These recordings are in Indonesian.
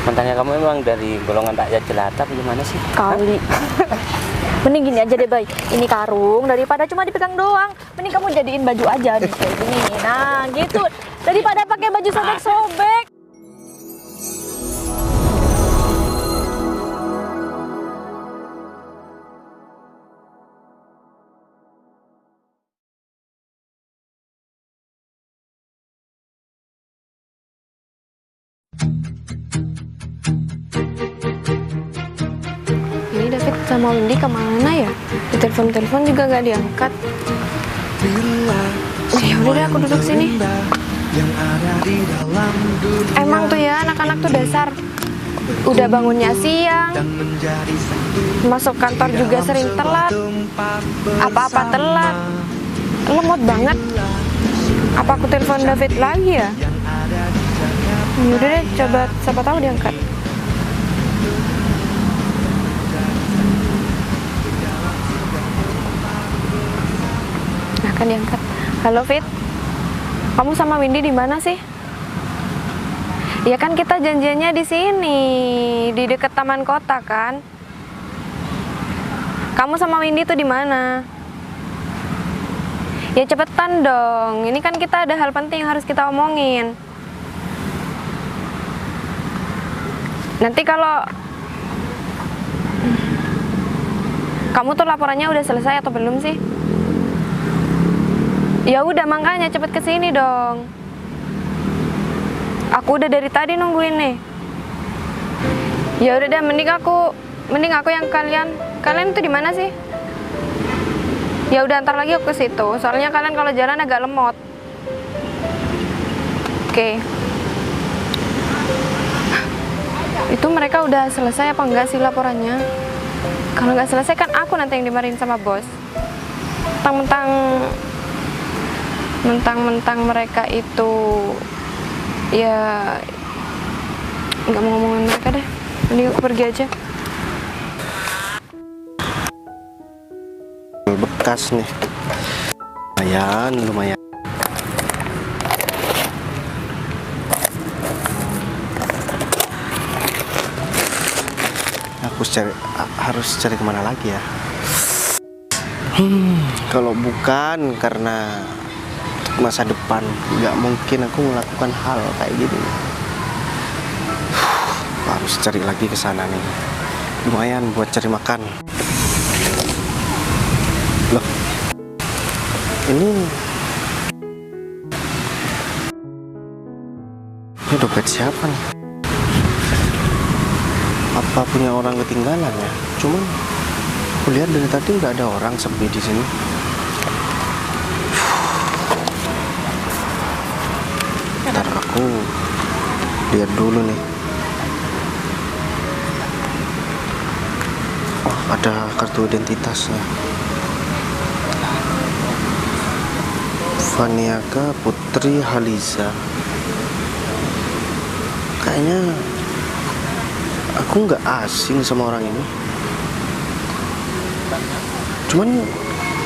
Mantannya kamu emang dari golongan rakyat jelata gimana sih? Kali. Mending gini aja deh, Bay. Ini karung daripada cuma dipegang doang. Mending kamu jadiin baju aja nih kayak gini. Nah, gitu. Daripada pakai baju sobek-sobek. Ini David sama Windy kemana ya? Di telepon juga gak diangkat. Ya udah deh, aku duduk sini. Emang tuh ya anak-anak tuh dasar. Udah bangunnya siang, masuk kantor juga sering telat, apa-apa telat, lemot banget. Apa aku telepon David lagi ya? Yaudah deh, coba siapa tahu diangkat. Nah kan diangkat. Halo Fit, kamu sama Windy di mana sih? Ya kan kita janjiannya di sini, di dekat taman kota kan. Kamu sama Windy tuh di mana? Ya cepetan dong, ini kan kita ada hal penting yang harus kita omongin. Nanti kalau kamu tuh laporannya udah selesai atau belum sih? Ya udah makanya cepet kesini dong. Aku udah dari tadi nungguin nih. Ya udah deh, mending aku yang kalian tuh di mana sih? Ya udah ntar lagi aku ke situ. Soalnya kalian kalau jalan agak lemot. Oke. Itu mereka udah selesai apa enggak sih laporannya? Kalau nggak selesai kan aku nanti yang dimarahin sama bos. Mentang-mentang mereka itu ya nggak mau ngomongin mereka deh. Mending aku pergi aja. Bekas nih, lumayan. Aku harus cari kemana lagi ya? Kalau bukan karena masa depan, nggak mungkin aku melakukan hal kayak gini. Harus cari lagi ke sana nih. Lumayan buat cari makan. Loh, ini dompet siapa nih? Apa punya orang ketinggalan ya? Cuman aku lihat dari tadi nggak ada orang, sepi di sini. Ntar aku lihat dulu nih. Oh, ada kartu identitasnya. Vaniaka Putri Haliza. Kayaknya aku nggak asing sama orang ini. Cuman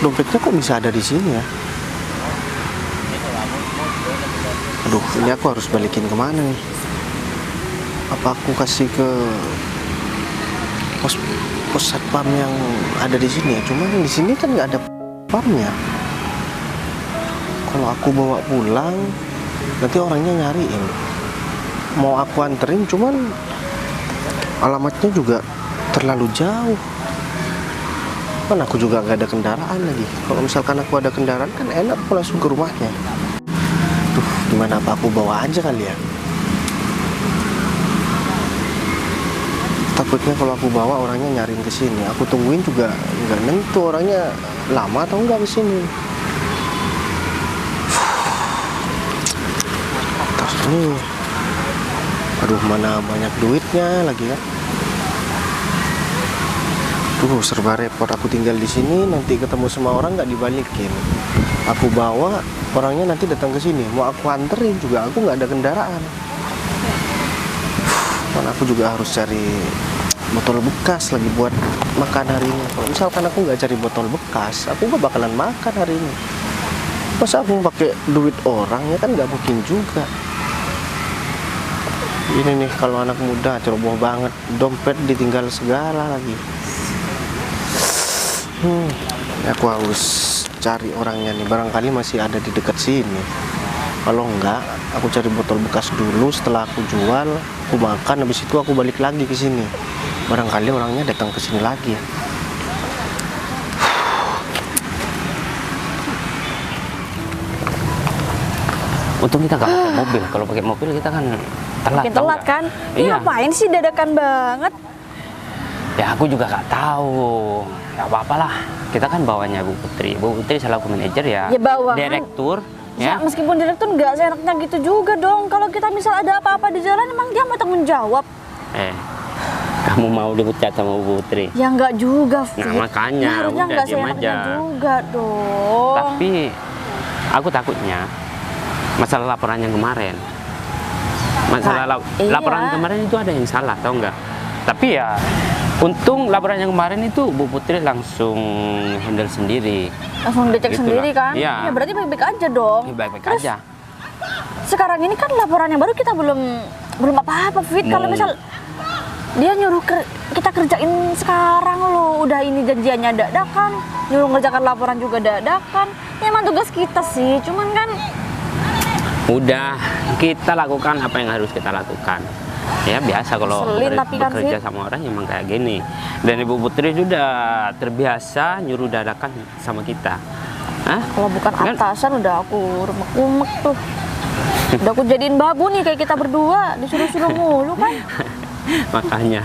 dompetnya kok bisa ada di sini ya? Aduh, ini aku harus balikin kemana nih? Apa aku kasih ke pos satpam yang ada di sini ya? Cuman di sini kan nggak ada satpamnya. Kalau aku bawa pulang, nanti orangnya nyariin. Mau aku anterin, cuman alamatnya juga terlalu jauh. Kan aku juga nggak ada kendaraan lagi. Kalau misalkan aku ada kendaraan kan enak, aku langsung ke rumahnya. Duh, gimana, apa aku bawa aja kali ya? Takutnya kalau aku bawa orangnya nyariin ke sini. Aku tungguin juga nggak nentu orangnya lama atau enggak ke sini. Terus nih, aduh, mana banyak duitnya lagi kan? Serba repot. Aku tinggal di sini, nanti ketemu sama orang nggak dibalikin. Aku bawa, orangnya nanti datang ke sini. Mau aku anterin juga aku nggak ada kendaraan. Kan aku juga harus cari botol bekas lagi buat makan hari ini. Kalau misalkan aku nggak cari botol bekas, aku nggak bakalan makan hari ini. Masa aku pakai duit orang, ya kan nggak mungkin juga. Ini nih kalau anak muda ceroboh banget, dompet ditinggal segala lagi. Aku harus cari orangnya nih, barangkali masih ada di dekat sini. Kalau enggak, aku cari botol bekas dulu. Setelah aku jual, aku makan, habis itu aku balik lagi ke sini. Barangkali orangnya datang ke sini lagi. Untung kita nggak pakai mobil. Kalau pakai mobil kita kan telat. Makin tau telat nggak? kan? Ini Iya. ngapain sih dadakan banget? Ya aku juga nggak tahu. Ya apa-apa lah. Kita kan bawanya Bu Putri. Bu Putri selaku manajer ya. Ya, bawahan. Direktur. Ya, Ya. meskipun direktur nggak seenaknya gitu juga dong. Kalau kita misal ada apa-apa di jalan, emang dia mau tanggung jawab? Kamu mau dipecat sama Bu Putri? Ya nggak juga, Fit. Nah, makanya, Ya, harusnya udah nggak diem seenaknya aja. juga dong. Tapi aku takutnya masalah laporan yang kemarin. Masalah Nah, iya. laporan kemarin itu ada yang salah, tau nggak? Tapi ya untung laporan yang kemarin itu Bu Putri langsung handle sendiri. Langsung dicek Gitu sendiri lah. kan? Iya. Ya berarti baik-baik aja dong. Baik-baik Terus, aja. sekarang ini kan laporan yang baru kita belum apa-apa, Fit. Kalau Mau- misal dia nyuruh kita kerjain sekarang loh, udah ini janjiannya dadakan, nyuruh ngerjakan laporan juga dadakan. Ya emang tugas kita sih, cuman kan Udah kita lakukan apa yang harus kita lakukan. Ya biasa kalau Ngeselin tapi kan, bekerja Fit. sama orang emang kayak gini. Dan Ibu Putri sudah terbiasa nyuruh dadakan sama kita. Hah? kalau bukan Kan- atasan udah aku remek-remek tuh. Udah aku jadiin babu nih kayak kita berdua, disuruh-suruh mulu kan. Makanya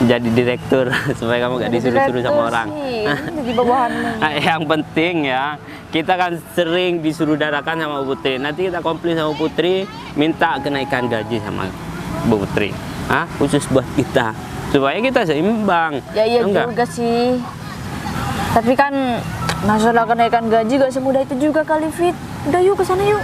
jadi direktur supaya kamu gak Jadi disuruh-suruh sama direktur orang. sih, jadi bawahanmu. Yang penting ya, kita kan sering disuruh dadakan sama Bu Putri. Nanti kita komplain sama Bu Putri, minta kenaikan gaji sama Bu Putri. Khusus buat kita, supaya kita seimbang. Ya iya Tahu nggak? juga sih. Tapi kan masalah kenaikan gaji gak semudah itu juga kali, Fit. Udah yuk kesana yuk.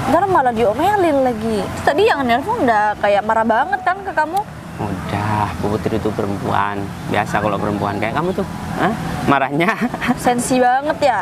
Ntar malah diomelin lagi. Terus tadi yang nelpon udah kayak marah banget kan ke kamu. Udah, Bu Putri itu perempuan. Biasa kalau perempuan kayak kamu tuh, marahnya Sensi banget ya.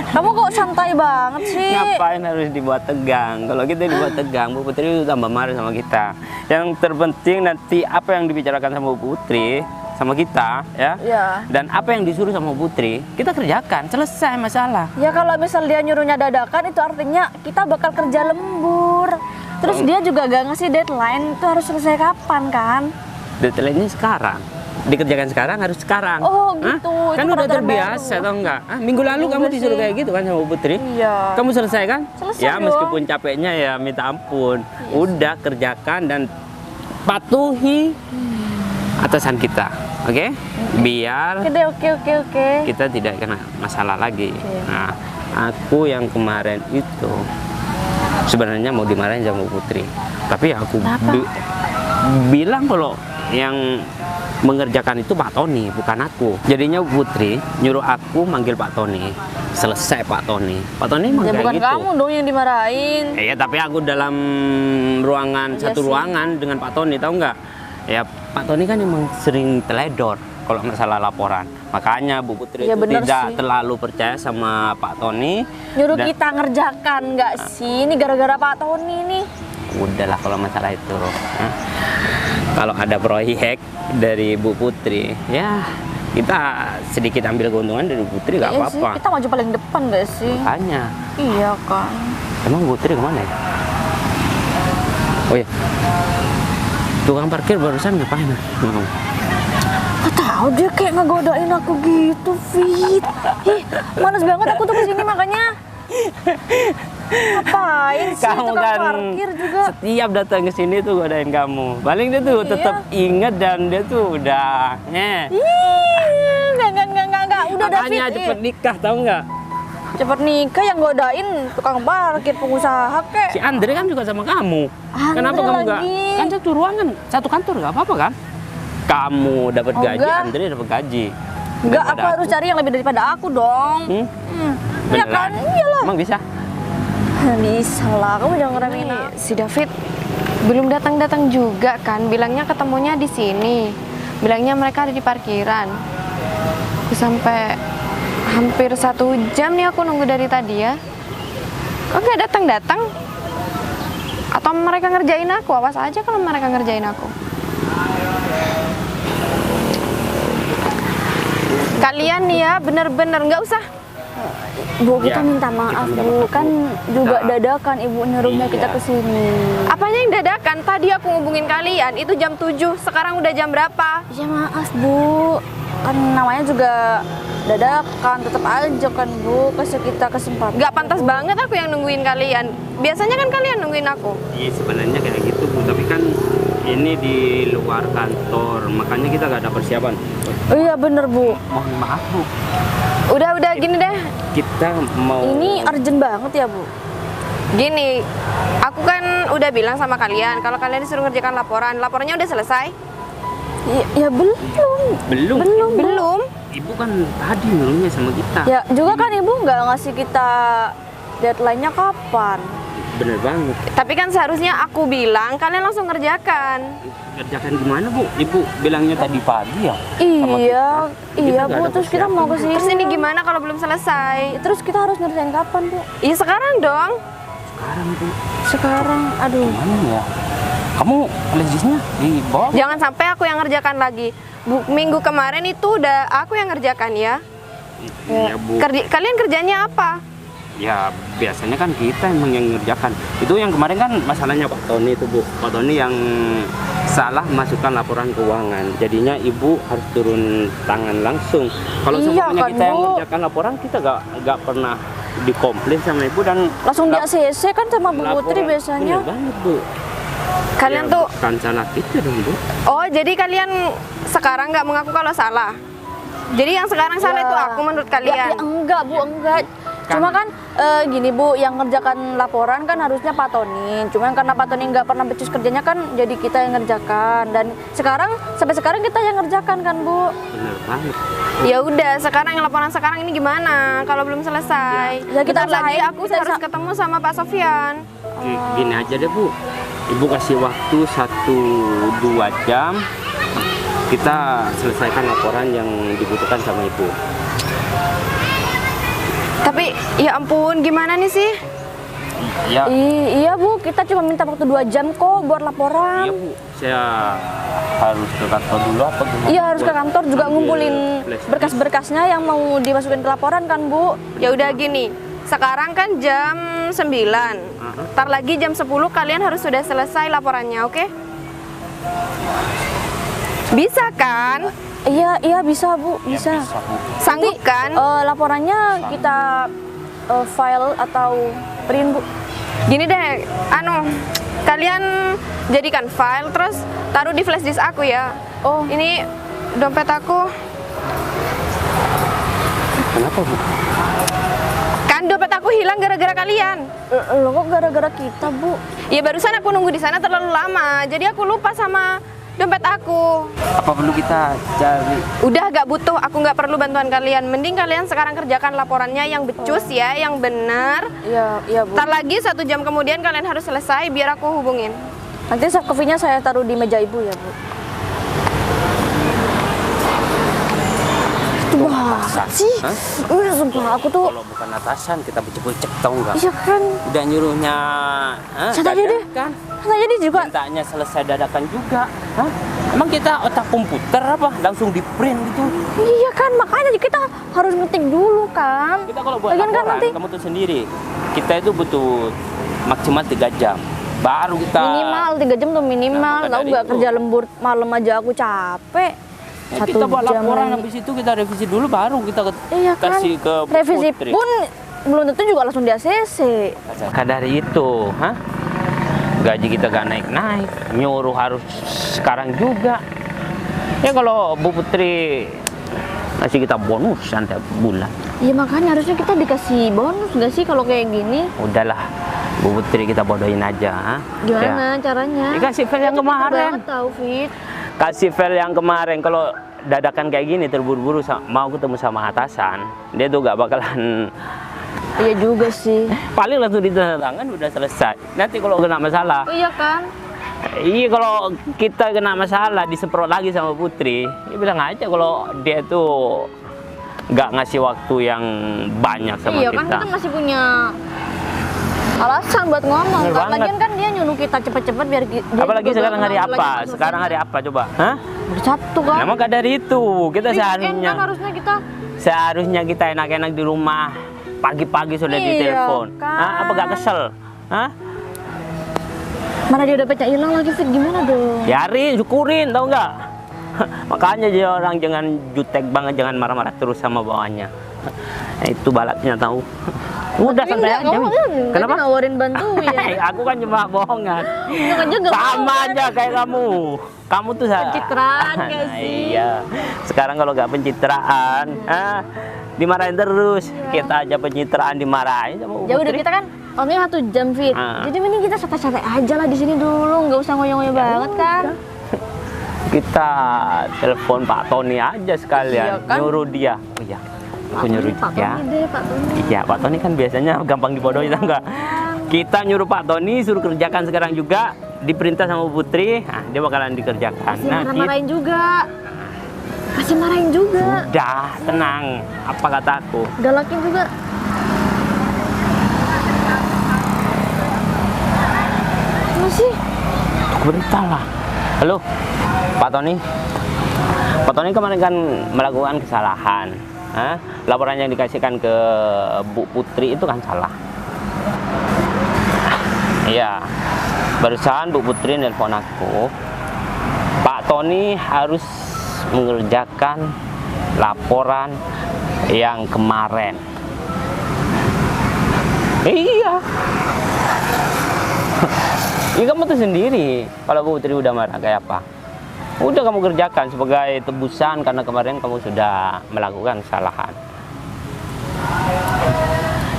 Kamu kok santai banget sih? ngapain harus dibuat tegang? Kalau kita dibuat tegang, Bu Putri itu tambah marah sama kita. Yang terpenting nanti apa yang dibicarakan sama Bu Putri sama kita, ya. Ya. Dan apa yang disuruh sama Bu Putri, kita kerjakan, selesai masalah. Ya kalau misal dia nyuruhnya dadakan itu artinya kita bakal kerja lembur. Terus dia juga gak ngasih deadline, itu harus selesai kapan kan? Deadline-nya sekarang. Dikerjakan sekarang harus sekarang. Oh, Hah? gitu. Itu Kan udah peraturan terbiasa baru. atau enggak? Minggu lalu Juga kamu disuruh sih. kayak gitu kan sama Bu Putri? Iya. Kamu selesai kan? Selesai ya dong. meskipun capeknya ya minta ampun. Udah kerjakan dan patuhi atasan kita. Oke? Biar Oke. kita tidak kena masalah lagi. Oke. Nah, aku yang kemarin itu sebenarnya mau dimarahin sama Bu Putri. Tapi aku Kenapa? bilang kalau yang mengerjakan itu Pak Tony, bukan aku. Jadinya Bu Putri nyuruh aku manggil Pak Tony. Selesai Pak Tony. Pak Tony emang Ya kayak bukan gitu. kamu dong yang dimarahin. Iya, tapi aku dalam ruangan, Iya satu sih. ruangan dengan Pak Tony, tahu nggak? Ya Pak Tony kan emang sering teledor kalau masalah laporan. Makanya Bu Putri Iya, itu bener tidak sih. terlalu percaya sama Pak Tony. Nyuruh Dan- kita ngerjakan nggak sih? Ini gara-gara Pak Tony nih. Udahlah kalau masalah itu. Hah? Kalau ada proyek dari Bu Putri, ya kita sedikit ambil keuntungan dari Bu Putri, nggak Iya sih, apa-apa. kita maju paling depan nggak sih? Makanya, Iya kan. emang Bu Putri kemana ya? Oh iya, tukang parkir barusan ngapain? Gak tahu dia kayak ngegodain aku gitu, Fit. Ih, males banget aku tuh kesini makanya. Ngapain sih Kamu tukang kan parkir juga? setiap datang ke sini tuh godain kamu. Paling dia tuh Iya. tetap inget dan dia tuh udah, Enggak. Udah makanya David. cepet nikah, tahu nggak? Cepet nikah yang godain tukang parkir pengusaha kek. Si Andre kan juga sama kamu. Andre Kenapa kamu nggak? lagi. Kan satu ruangan, satu kantor, nggak apa-apa kan? Kamu dapat Oh, gaji, enggak. Andre dapat gaji. Enggak, Daripada aku harus cari yang lebih daripada aku dong. Ya kan? Beneran? Iyalah. Emang bisa? Bisa lah, kamu jangan ngeremehin aku. Si David belum datang-datang juga kan, bilangnya ketemunya di sini. Bilangnya mereka ada di parkiran. Aku sampai hampir 1 jam nih aku nunggu dari tadi ya. Kok nggak datang-datang? Atau mereka ngerjain aku? Awas aja kalau mereka ngerjain aku. Kalian nih ya bener-bener nggak usah. Bu, kita Ya, minta maaf, kita minta Bu. maaf, Kan Bu. juga Kita- dadakan ibu nyuruhnya kita Iya. ke sini. Apanya yang dadakan? Tadi aku ngubungin kalian itu jam 7. Sekarang udah jam berapa? Ya maaf, Bu. Kan namanya juga dadakan, tetap aja kan, Bu. Kasih kita kesempatan. Nggak pantas banget aku yang nungguin kalian. Biasanya kan kalian nungguin aku. Iya sebenarnya kayak gitu Bu, tapi kan ini di luar kantor, makanya kita gak ada persiapan. Oh iya bener, Bu. Mohon maaf Bu, Udah gini deh. kita mau Ini urgent banget ya, Bu. Gini, aku kan udah bilang sama kalian kalau kalian disuruh ngerjakan laporan. Laporannya udah selesai? Ya belum. belum. Belum. Ibu kan tadi nyuruhnya sama kita. Ya juga kan Ibu nggak ngasih kita deadline-nya kapan. Bener banget. Tapi kan seharusnya aku bilang kalian langsung ngerjakan. Kerjakan gimana Bu? Ibu bilangnya tadi pagi ya? Sama Iya, kita. iya, Kita nggak Bu. ada Terus kita mau ke sini. Terus ini gimana kalau belum selesai? Terus kita harus ngerjain kapan, Bu? Iya sekarang dong. Sekarang Bu, Sekarang, aduh. gimana ya? Kamu flashdisknya di bawah? Jangan sampai aku yang ngerjakan lagi. Minggu kemarin itu udah aku yang ngerjakan ya. Iya Bu. Kalian kerjanya apa? Ya biasanya kan kita emang yang ngerjakan. Itu yang kemarin kan masalahnya Pak Tony itu Bu. Pak Tony yang salah masukkan laporan keuangan. Jadinya ibu harus turun tangan langsung. Kalau Iya semuanya kan, kita yang Bu. ngerjakan laporan, kita gak pernah dikomplain sama ibu dan Langsung di ACC kan sama Bu Putri laporan- biasanya. Bener banget Bu. Kalian Ya, tuh, bukan salah kita dong Bu. oh jadi kalian sekarang nggak mengaku kalau salah. Jadi yang sekarang salah Ya. itu aku menurut Ya, kalian. enggak, Bu, enggak. Cuma kan gini, Bu, yang ngerjakan laporan kan harusnya Pak Tony. Cuman karena Pak Tony nggak pernah becus kerjanya kan jadi kita yang ngerjakan. Dan sekarang sampai sekarang kita yang ngerjakan kan, Bu. Bener banget. Ya udah, sekarang yang laporan sekarang ini gimana? Kalau belum selesai, Ya, kita bentar lagi usahain, aku kita harus ketemu sama Pak Sofyan. Gini aja deh Bu. Ibu kasih waktu 1-2 jam. Kita selesaikan laporan yang dibutuhkan sama ibu. Tapi ya ampun, gimana nih sih? Ya, Iya, Bu, kita cuma minta waktu 2 jam kok buat laporan. iya Bu. Saya harus ke kantor dulu apa gimana? Iya, harus ke kantor juga Ambil ngumpulin flashdisk. berkas-berkasnya yang mau dimasukin ke laporan kan, Bu. Ya udah gini, sekarang kan jam 9. Ntar lagi jam 10 kalian harus sudah selesai laporannya, oke? Bisa kan? Iya, bisa, Bu, bisa. Bisa, Bu. Sanggup kan? Laporannya kita file atau print, Bu. Gini deh, kalian jadikan file terus taruh di flash disk aku ya. Oh. Ini dompet aku. Kenapa Bu? Kan dompet aku hilang gara-gara kalian. Lo kok gara-gara kita, Bu? Ya barusan aku nunggu di sana terlalu lama, jadi aku lupa sama dompet aku. Apa perlu kita cari? Udah gak butuh, aku nggak perlu bantuan kalian. Mending kalian sekarang kerjakan laporannya yang becus ya, yang benar. Iya, Bu. Ntar lagi 1 jam kemudian kalian harus selesai biar aku hubungin. Nanti soft coffee-nya saya taruh di meja Ibu ya, Bu. Itu banget sih. Hah? Sumpah aku tuh. Kalau bukan atasan kita becek-becek tau nggak? Iya kan. Udah nyuruhnya Santai aja deh. dadakan. Nah, jadi juga. Mintanya selesai dadakan juga. Hah? Emang kita otak komputer apa? Langsung di print gitu? Iya kan, makanya kita harus ngetik dulu kan. Kita kalau buat Lagian kan laporan, nanti kamu tuh sendiri. Kita itu butuh maksimal 3 jam. Baru kita minimal 3 jam tuh minimal. Nah, maka Tahu dari nggak itu. kerja lembur malam aja aku capek. Ya, kita buat laporan lagi. habis itu kita revisi dulu baru kita Iya kan. kasih ke Bu Revisi Putri. pun belum tentu juga langsung di ACC. Maka dari itu, gaji kita gak naik-naik, nyuruh harus sekarang juga. Ya kalau Bu Putri kasih kita bonus tiap bulan, Iya makanya harusnya kita dikasih bonus nggak sih kalau kayak gini? udahlah Bu Putri kita bodohin aja. Gimana caranya? Dikasih file yang Itu pinter kemarin. banget tau, Fit. Kasih file yang kemarin. Kalau dadakan kayak gini terburu-buru mau ketemu sama atasan, dia tuh gak bakalan Iya juga sih. paling langsung ditandatangan udah selesai. Nanti kalau kena masalah, Iya kan? iya kalau kita kena masalah disemprot lagi sama Putri, ya bilang aja kalau dia tuh nggak ngasih waktu yang banyak sama Iya kita. kan kita masih punya alasan buat ngomong Bener kan. banget. Lagian kan dia nyuruh kita cepet-cepet biar dia Apalagi juga sekarang hari lagi apa? selesai. Sekarang hari apa coba? Hah? Hari Sabtu kan? Emang gak dari itu. Kita Weekend seharusnya kan harusnya kita. seharusnya kita enak-enak di rumah. Pagi-pagi sudah Iya, ditelepon. kan. Hah? Apa gak kesel? Hah? Mana dia dompetnya hilang lagi, Fit, gimana dong? Biarin, syukurin, tau nggak? Makanya jadi orang jangan jutek banget, jangan marah-marah terus sama bawaannya. Itu balasnya tahu. Udah Tapi santai enggak, aja. kamu Mi. kan Kenapa? nawarin bantuin. Aku kan cuma bohongan. Jangan juga Sama mau, kan? aja kayak kamu. Kamu tuh Pencitraan gak Nah, sih? Iya. Sekarang kalau nggak pencitraan, dimarahin terus. Kita aja pencitraan dimarahin sama Bu Ya udah Putri. kita kan orangnya 1 jam, Fit. Ah. Jadi mending kita santai-santai aja lah di sini dulu, nggak usah ngoyo-ngoyo banget kan? Kita telepon Pak Tony aja sekalian, Iya kan? nyuruh dia. Oh iya, aku nyuruh Pak ya. Tony deh, Pak Tony. Iya, Pak Tony kan biasanya gampang dibodohin, tau nggak? Kita nyuruh Pak Tony suruh kerjakan sekarang juga, diperintah sama Bu Putri, nah, dia bakalan dikerjakan. Kasih Nah, marah-marahin juga. Kasih marahin juga. udah tenang, apa kataku? Galakin juga. Masih. Berita lah. Halo, Pak Tony. Pak Tony kemarin kan melakukan kesalahan. Hah? Laporan yang dikasihkan ke Bu Putri itu kan salah. Iya. Barusan Bu Putri nelpon aku. Pak Tony harus mengerjakan laporan yang kemarin. Iya. Ya kamu tuh sendiri, kalau Bu Putri udah marah kayak apa? Udah kamu kerjakan sebagai tebusan karena kemarin kamu sudah melakukan kesalahan.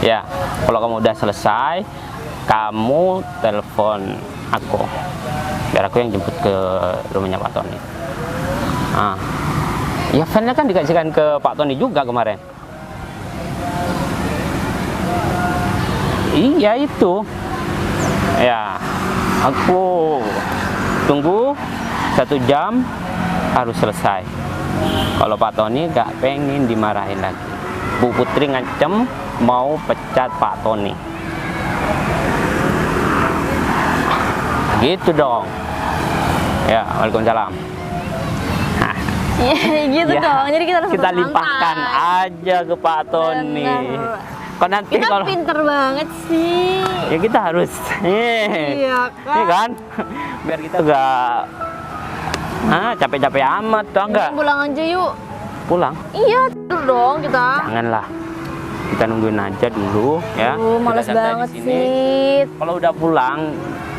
Ya, kalau kamu udah selesai, kamu telepon aku. Biar aku yang jemput ke rumahnya Pak Tony. Ah. Ya filenya kan dikasihkan ke Pak Tony juga kemarin. Iya itu. Ya, aku tunggu 1 jam harus selesai. Kalau Pak Tony gak pengen dimarahin lagi, Bu Putri ngancem mau pecat Pak Tony. Gitu dong. Ya, waalaikumsalam. Nah, Iya gitu ya, dong. Jadi kita harus kita bersantai. limpahkan aja ke Pak Tony. Benar. Kok nanti Kita kalau pinter banget sih. ya kita harus Iya kan? iya kan? Biar kita gak capek-capek amat tau enggak? Pulang aja yuk. Pulang Iya, tidur dong kita. janganlah, kita nungguin aja dulu ya. Males Kita santai banget di sini. sih. Kalau udah pulang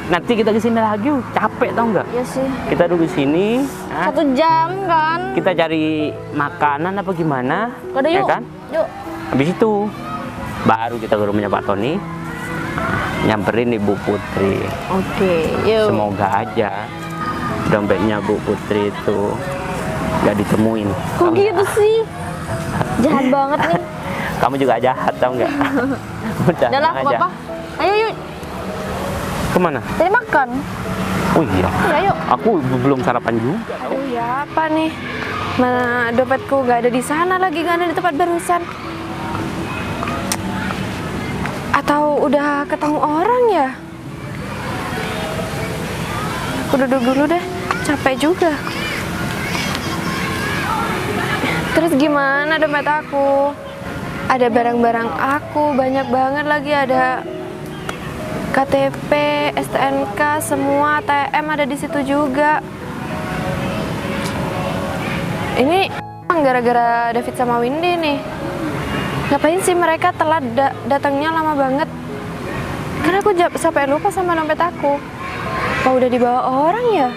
nanti kita kesini lagi capek tau enggak? Iya sih. Kita duduk sini 1 jam kan? kita cari makanan apa gimana Udah ya yuk. kan? Yuk. Habis itu baru kita ke rumahnya Pak Tony, nyamperin Ibu Putri. Oke, yuk. Semoga aja dompetnya Bu Putri itu gak ditemuin. Kok Tau nggak? gitu sih? Jahat banget nih. Kamu juga jahat tau nggak? Udah Udah lah, tenang aja. apa? Ayo yuk, Kemana? cari makan. Oh iya, Ya yuk. aku belum sarapan juga. Aduh ya apa nih? Mana dompetku gak ada di sana lagi, gak ada di tempat barusan. Atau udah ketemu orang ya? Aku duduk dulu deh, capek juga. Terus gimana dompet aku? Ada barang-barang aku, banyak banget lagi, ada KTP, STNK, semua ATM ada di situ juga. Ini gara-gara David sama Windy nih. Ngapain sih mereka telat datangnya lama banget? Karena aku sampai lupa sama dompet aku. Apa udah dibawa orang ya?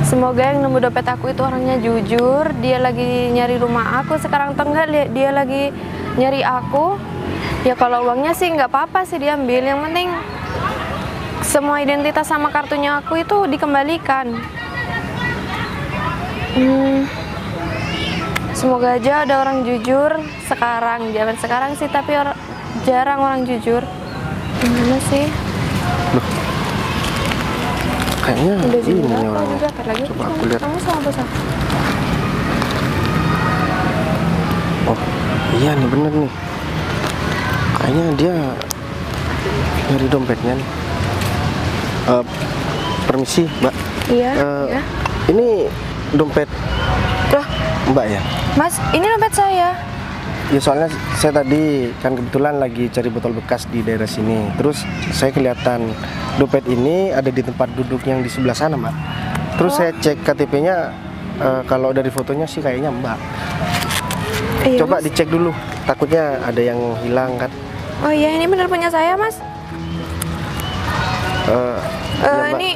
Semoga yang nemu dompet aku itu orangnya jujur. Dia lagi nyari rumah aku sekarang, atau enggak dia lagi nyari aku. Ya kalau uangnya sih nggak apa-apa sih diambil. Yang penting semua identitas sama kartunya aku itu dikembalikan. Semoga aja ada orang jujur sekarang, zaman sekarang sih, tapi jarang orang jujur. Gimana sih? Kayaknya Udah jam ini berapa orangnya. juga? Ntar lagi Coba aku lihat. kamu sama bos aku. Oh iya nih bener nih. Kayaknya dia nyari dompetnya nih. Eh, permisi mbak. Iya, Eh, iya. Ini dompet Loh, mbak ya? Mas, ini dompet saya. Ya soalnya saya tadi kan kebetulan lagi cari botol bekas di daerah sini. Terus saya kelihatan dompet ini ada di tempat duduk yang di sebelah sana mbak. Terus saya cek KTP-nya, kalau dari fotonya sih kayaknya mbak. Iya, Coba Mas. dicek dulu, takutnya ada yang hilang kan. Oh iya, ini benar punya saya, Mas. Iya, Mbak. Ini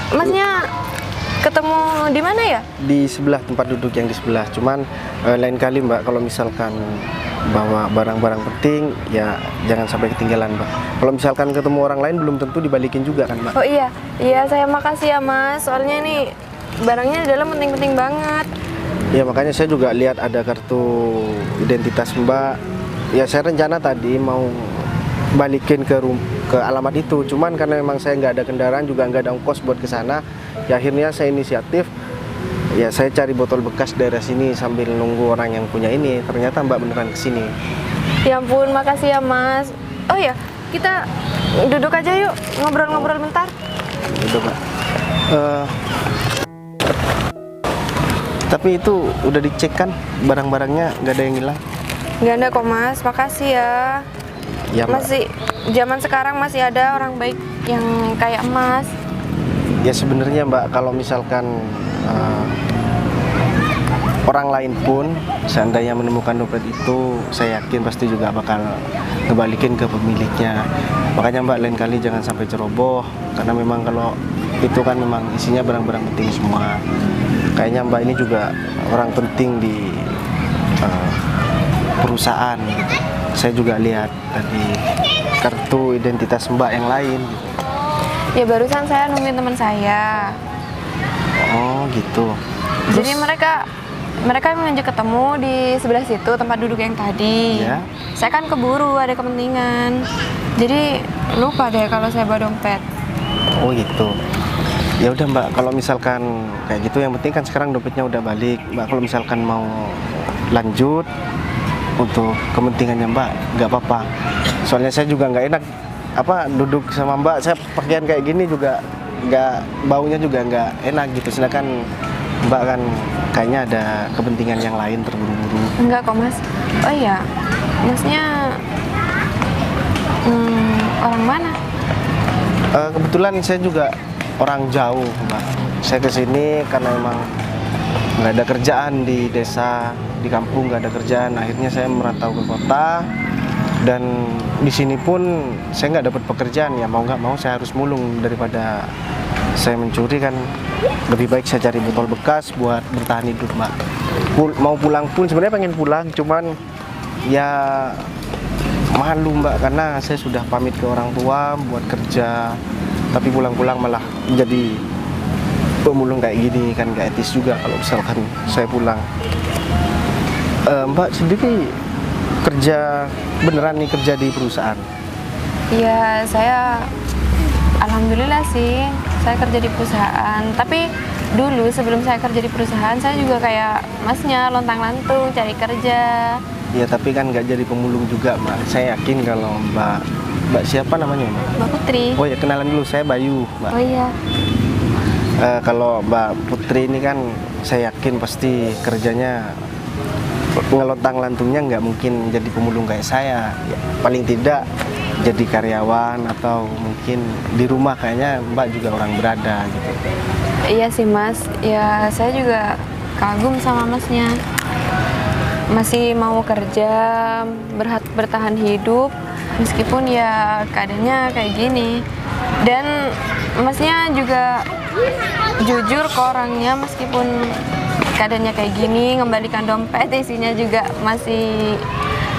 Masnya ketemu di mana ya? Di sebelah tempat duduk yang di sebelah. Cuman lain kali mbak kalau misalkan bawa barang-barang penting ya jangan sampai ketinggalan mbak. Kalau misalkan ketemu orang lain belum tentu dibalikin juga kan mbak. Oh iya, iya saya makasih ya Mas. Soalnya ini barangnya di dalam penting-penting banget. Ya makanya saya juga lihat ada kartu identitas mbak. Ya saya rencana tadi mau balikin ke alamat itu. Cuman karena memang saya nggak ada kendaraan juga nggak ada ongkos buat ke sana. Ya akhirnya saya inisiatif. Ya saya cari botol bekas daerah sini sambil nunggu orang yang punya ini. Ternyata mbak beneran kesini. Ya ampun, makasih ya Mas. Oh iya, kita duduk aja yuk, ngobrol-ngobrol bentar. Udah mbak. Tapi itu udah dicek kan barang-barangnya nggak ada yang hilang. Nggak ada kok Mas, makasih ya. Ya mbak. Masih zaman sekarang masih ada orang baik yang kayak Mas. Ya sebenarnya mbak kalau misalkan orang lain pun seandainya menemukan dompet itu, saya yakin pasti juga bakal ngebalikin ke pemiliknya. Makanya mbak lain kali jangan sampai ceroboh, karena memang kalau itu kan memang isinya barang-barang penting semua. Kayaknya mbak ini juga orang penting di perusahaan gitu. Saya juga lihat tadi kartu identitas mbak yang lain gitu. Ya barusan saya nungguin teman saya. Oh gitu. Jadi mereka ngajak ketemu di sebelah situ tempat duduk yang tadi. Ya. Saya kan keburu ada kepentingan. Jadi lupa deh kalau saya bawa dompet. Oh gitu. Ya udah mbak, kalau misalkan kayak gitu yang penting kan sekarang dompetnya udah balik. Mbak kalau misalkan mau lanjut untuk kepentingannya mbak, nggak apa-apa. Soalnya saya juga nggak enak duduk sama mbak. Saya pakaian kayak gini juga nggak, baunya juga nggak enak gitu. Sedangkan mbak kan kayaknya ada kepentingan yang lain terburu-buru. Enggak kok Mas. Oh iya, Masnya orang mana? Kebetulan saya juga orang jauh mbak. Saya kesini karena memang nggak ada kerjaan di desa, di kampung nggak ada kerjaan. Akhirnya saya merantau ke kota, dan di sini pun saya nggak dapat pekerjaan. Ya mau nggak mau saya harus mulung, daripada saya mencuri kan lebih baik saya cari botol bekas buat bertahan hidup mbak. Mau pulang pun sebenarnya pengen pulang, cuman ya malu mbak, karena saya sudah pamit ke orang tua buat kerja, tapi pulang-pulang malah jadi pemulung kayak gini kan gak etis juga kalau misalkan saya pulang. Mbak sendiri kerja beneran nih, kerja di perusahaan? Iya, saya alhamdulillah sih, saya kerja di perusahaan. Tapi dulu sebelum saya kerja di perusahaan, saya juga kayak Masnya lontang-lantung cari kerja. Ya tapi kan nggak jadi pemulung juga mbak. Saya yakin kalau mbak siapa namanya mbak? Mbak Putri. Oh ya kenalan dulu, saya Bayu mbak. Oh iya. Kalau Mbak Putri ini kan saya yakin pasti kerjanya ngelontang-lantungnya nggak mungkin jadi pemulung kayak saya. Ya, paling tidak jadi karyawan atau mungkin di rumah, kayaknya Mbak juga orang berada gitu. Iya sih Mas, ya saya juga kagum sama Masnya. Masih mau kerja, bertahan hidup, meskipun ya keadaannya kayak gini. Dan Masnya juga jujur ke orangnya, meskipun keadaannya kayak gini, ngembalikan dompet isinya juga masih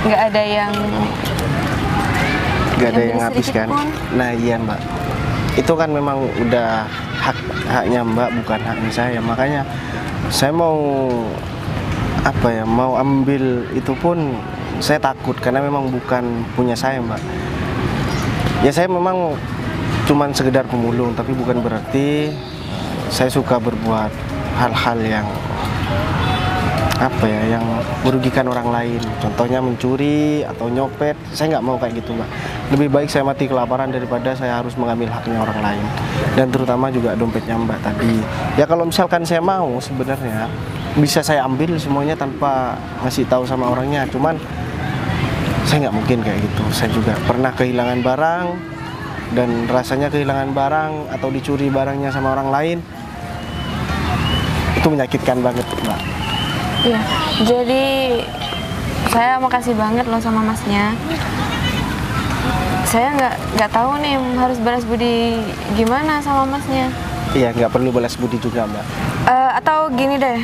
nggak ada yang habis kan. pun. Nah iya mbak, itu kan memang udah haknya mbak, bukan haknya saya. Makanya saya mau mau ambil itu pun saya takut, karena memang bukan punya saya mbak. Ya saya memang cuman sekedar pemulung, tapi bukan berarti saya suka berbuat hal-hal yang apa ya, yang merugikan orang lain. Contohnya mencuri atau nyopet. Saya nggak mau kayak gitu, Mbak. Lebih baik saya mati kelaparan daripada saya harus mengambil haknya orang lain. Dan terutama juga dompetnya Mbak tadi. Ya kalau misalkan saya mau sebenarnya bisa saya ambil semuanya tanpa ngasih tahu sama orangnya. Cuman saya nggak mungkin kayak gitu. Saya juga pernah kehilangan barang, dan rasanya kehilangan barang atau dicuri barangnya sama orang lain itu menyakitkan banget, Mbak. Iya, jadi saya makasih banget loh sama masnya. Saya nggak tahu nih harus balas budi gimana sama masnya. Iya, nggak perlu balas budi juga, Mbak. Atau gini deh,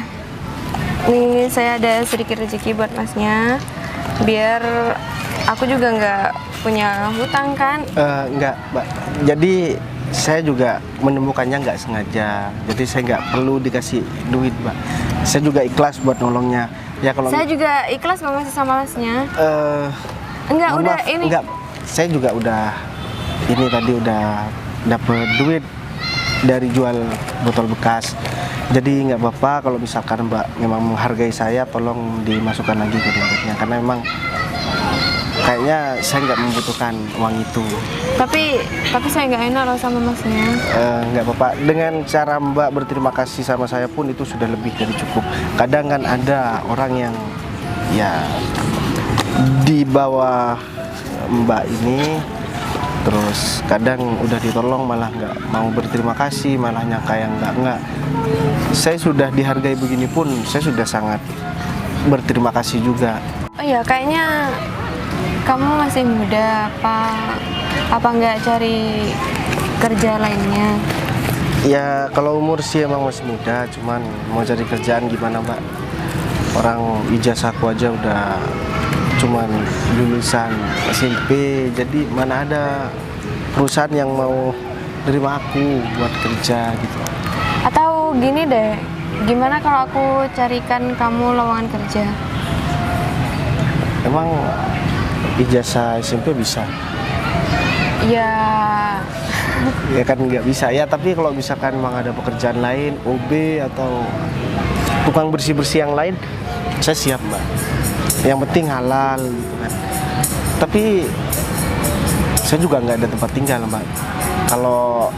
nih saya ada sedikit rezeki buat masnya, biar aku juga nggak punya hutang kan. Nggak, Mbak. Jadi saya juga menemukannya nggak sengaja. Jadi saya nggak perlu dikasih duit, Mbak. Saya juga ikhlas buat nolongnya. Ya kalau Saya juga ikhlas kok masih sama masnya. Enggak, mohon udah maaf, ini. enggak. Saya juga udah ini tadi udah dapet duit dari jual botol bekas. Jadi nggak apa-apa kalau misalkan Mbak memang menghargai saya, tolong dimasukkan lagi ke dompetnya, karena memang kayaknya saya nggak membutuhkan uang itu. Tapi saya nggak enak loh sama masnya. Nggak apa-apa, dengan cara Mbak berterima kasih sama saya pun itu sudah lebih dari cukup. Kadang kan ada orang yang ya di bawah Mbak ini, terus kadang udah ditolong malah nggak mau berterima kasih, malah nyangka yang nggak. Saya sudah dihargai begini pun saya sudah sangat berterima kasih juga. Oh iya, kayaknya kamu masih muda, apa nggak cari kerja lainnya? Ya kalau umur sih emang masih muda, cuman mau cari kerjaan gimana, Mbak? Orang ijazahku aja udah cuman lulusan SMP, jadi mana ada perusahaan yang mau nerima aku buat kerja gitu. Atau gini deh, gimana kalau aku carikan kamu lowongan kerja? Emang ijazah SMP bisa? Ya, Ya kan nggak bisa ya, tapi kalau misalkan memang ada pekerjaan lain, OB atau tukang bersih-bersih yang lain, saya siap, Mbak. Yang penting halal gitu kan. Tapi saya juga nggak ada tempat tinggal, Mbak. Kalau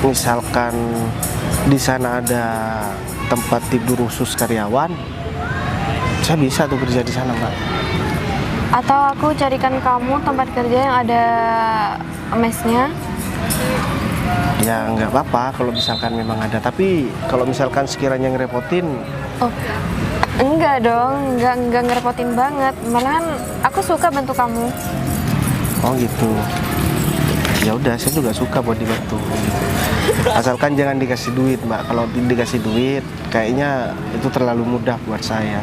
misalkan di sana ada tempat tidur khusus karyawan, saya bisa tuh kerja di sana, Mbak. atau aku carikan kamu tempat kerja yang ada mesnya. Ya nggak apa-apa kalau misalkan memang ada, tapi kalau misalkan sekiranya ngerepotin. Oh, enggak dong, enggak ngerepotin banget. Malahan aku suka bantu kamu. Oh gitu. Ya udah, saya juga suka buat dibantu. Asalkan jangan dikasih duit, Mbak. Kalau dikasih duit, kayaknya itu terlalu mudah buat saya.